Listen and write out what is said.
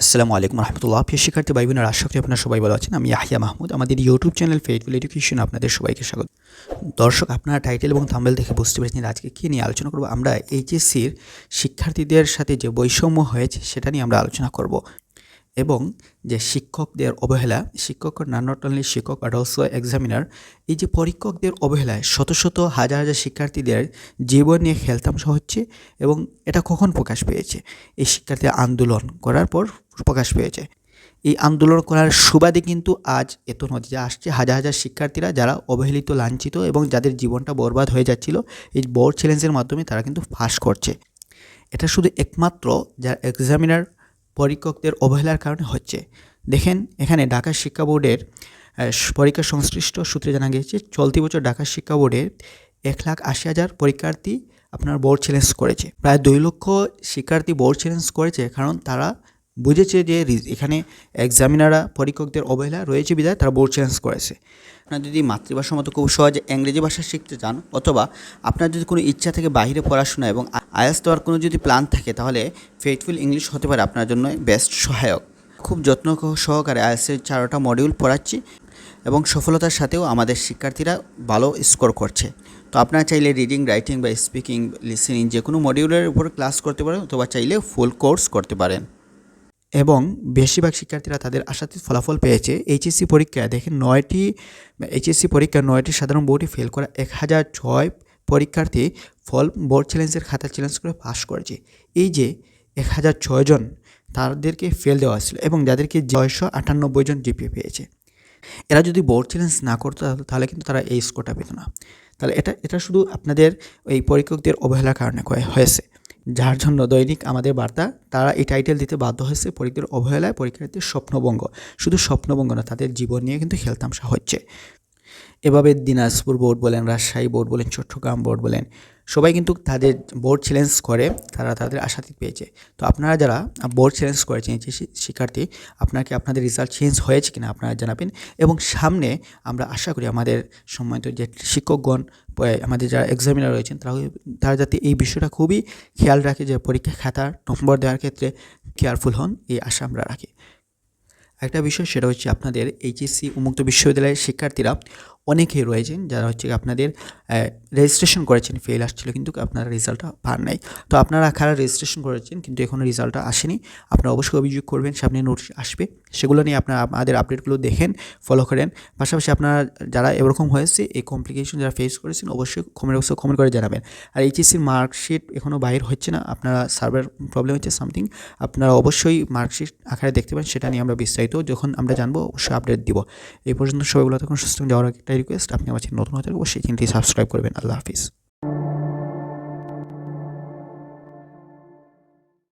আসসালামু আলাইকুম রহমতুল্লাহ। প্রিয় শিক্ষার্থী ভাই বোনেরা, আশা করি আপনারা সবাই ভালো আছেন। আমি ইয়াহিয়া মাহমুদ। আমাদের ইউটিউব চ্যানেল ফেইথফুল এডুকেশন আপনাদের সবাইকে স্বাগত। দর্শক, আপনারা টাইটেল এবং থাম্বনেল দেখে বুঝতে পেরেছেন আজকে কী নিয়ে আলোচনা করব। আমরা এইচএসসির শিক্ষার্থীদের সাথে যে বৈষম্য হয়েছে সেটা নিয়ে আমরা আলোচনা করব, এবং যে শিক্ষকদের অবহেলা, শিক্ষক নট অনলি শিক্ষক বাট অলসো এক্সামিনার, এই যে পরীক্ষকদের অবহেলায় শত শত হাজার হাজার শিক্ষার্থীদের জীবন নিয়ে খেলতামশা হচ্ছে। এবং এটা কখন প্রকাশ পেয়েছে? এই শিক্ষার্থী আন্দোলন করার পর প্রকাশ পেয়েছে। এই আন্দোলন করার সুবাদে কিন্তু আজ এত নদীতে আসছে হাজার হাজার শিক্ষার্থীরা, যারা অবহেলিত, লাঞ্ছিত এবং যাদের জীবনটা বরবাদ হয়ে যাচ্ছিল, এই বোর্ড চ্যালেঞ্জের মাধ্যমে তারা কিন্তু পাস করছে। এটা শুধু একমাত্র যারা এক্সামিনার পরীক্ষকদের অবহেলার কারণে হচ্ছে। দেখেন, এখানে ঢাকা শিক্ষা বোর্ডের পরীক্ষা সংশ্লিষ্ট সূত্রে জানা গিয়েছে চলতি বছর ঢাকা শিক্ষা বোর্ডের 1,80,000 পরীক্ষার্থী আপনার বোর্ড চ্যালেঞ্জ করেছে। প্রায় 2 লক্ষ শিক্ষার্থী বোর্ড চ্যালেঞ্জ করেছে, কারণ তারা বুঝেছে যে এখানে এক্সামিনাররা পরীক্ষকদের অবহেলা রয়েছে বিধায় তারা বোর্ড চ্যালেঞ্জ করেছে। আপনার যদি মাতৃভাষার মতো খুব সহজে ইংরেজি ভাষা শিখতে চান, অথবা আপনার যদি কোনো ইচ্ছা থেকে বাইরে পড়াশোনা এবং আইএলটিএস দেওয়ার কোনো যদি প্ল্যান থাকে, তাহলে ফেইথফুল ইংলিশ হতে পারে আপনার জন্য বেস্ট সহায়ক। খুব যত্ন সহকারে আইএলটিএসের 4টা মডিউল পড়াচ্ছি এবং সফলতার সাথেও আমাদের শিক্ষার্থীরা ভালো স্কোর করছে। তো আপনারা চাইলে রিডিং, রাইটিং বা স্পিকিং, লিসেনিং যে কোনো মডিউলের উপর ক্লাস করতে পারেন, অথবা চাইলে ফুল কোর্স করতে পারেন। এবং বেশিরভাগ শিক্ষার্থীরা তাদের আশাতীত ফলাফল পেয়েছে। এইচএসসি পরীক্ষায় দেখেন 9টি সাধারণ বোর্ডে ফেল করা 1006 পরীক্ষার্থী বোর্ড চ্যালেঞ্জের খাতা চ্যালেঞ্জ করে পাস করেছে। এই যে 1006 জন, তাদেরকে ফেল দেওয়া ছিল এবং যাদেরকে 698 জন জিপিএ পেয়েছে। এরা যদি বোর্ড চ্যালেঞ্জ না করতো তাহলে কিন্তু তারা এই স্কোরটা পেত না। তাহলে এটা শুধু আপনাদের এই পরীক্ষকদের অবহেলার কারণে হয়েছে, যার জন্য দৈনিক আমাদের বার্তা তারা এই টাইটেল দিতে বাধ্য হয়েছে, পরীক্ষার অবহেলায় পরীক্ষার্থীর স্বপ্নভঙ্গ। শুধু স্বপ্নভঙ্গ না, তাদের জীবন নিয়ে কিন্তু খেলতামশা হচ্ছে। এভাবে দিনাজপুর বোর্ড বলেন, রাজশাহী বোর্ড বলেন, চট্টগ্রাম বোর্ড বলেন, সবাই কিন্তু তাদের বোর্ড চ্যালেঞ্জ করে তারা তাদের আশাতীত পেয়েছে। তো আপনারা যারা বোর্ড চ্যালেঞ্জ করেছেন, যে শিক্ষার্থী, আপনাদের রেজাল্ট চেঞ্জ হয়েছে কিনা আপনারা জানাবেন। এবং সামনে আমরা আশা করি আমাদের সম্মানিত যে শিক্ষকগণ, আমাদের যারা এক্সামিনার রয়েছেন, তারা যাতে এই বিষয়টা খুবই খেয়াল রাখে, যে পরীক্ষা খাতার নম্বর দেওয়ার ক্ষেত্রে কেয়ারফুল হন, এই আশা আমরা রাখি। একটা বিষয়, সেটা হচ্ছে আপনাদের এইচএসসি উন্মুক্ত বিশ্ববিদ্যালয়ের শিক্ষার্থীরা অনেকেই রয়েছেন যারা আপনাদের রেজিস্ট্রেশন করেছেন, ফেল আসছিল কিন্তু আপনারা রেজাল্টটা পান নাই। তো আপনারা কারা রেজিস্ট্রেশন করেছেন কিন্তু এখনও রেজাল্টটা আসেনি, আপনারা অবশ্যই অভিযোগ করবেন, সামনে নোটিশ আসবে, সেগুলো নিয়ে আপনারা আমাদের আপডেটগুলো দেখেন, ফলো করেন। পাশাপাশি আপনারা যারা এরকম হয়েছে, এই কমপ্লিকেশন যারা ফেস করেছেন, অবশ্যই কমেন্ট করে জানাবেন। আর এইচএসসির মার্কশিট এখনও বাইর হচ্ছে না, আপনারা সার্ভার প্রবলেম হচ্ছে সামথিং, আপনারা অবশ্যই মার্কশিট আকারে দেখতে পান, সেটা নিয়ে আমরা বিস্তারিত যখন আমরা জানবো অবশ্যই আপডেট দিব। এই পর্যন্ত সবাইগুলো তখন সুস্থ যাওয়ার একটা রিকোয়েস্ট, আপনি আমার চ্যানেল নতুন হতে অবশ্যই চ্যানেলটি সাবস্ক্রাইব করবেন। আল্লাহ হাফিজ।